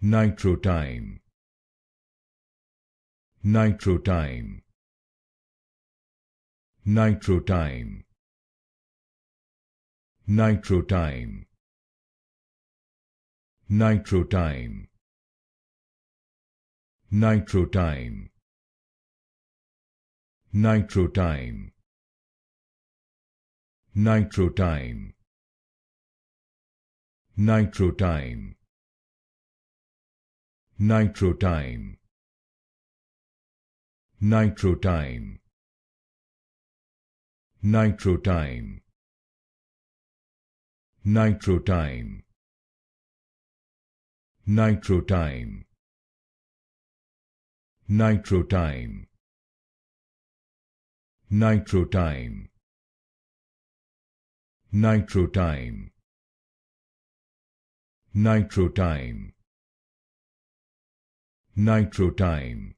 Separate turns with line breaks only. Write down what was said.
Nitro-Time, Nitro-Time, Nitro-Time, Nitro-Time, Nitro-Time, Nitro-Time, Nitro-Time, Nitro-Time, Nitro-Time, Nitro-Time, Nitro-Time, Nitro-Time, Nitro-Time, Nitro-Time, Nitro-Time, Nitro-Time, Nitro-Time, Nitro-Time, Nitro-Time,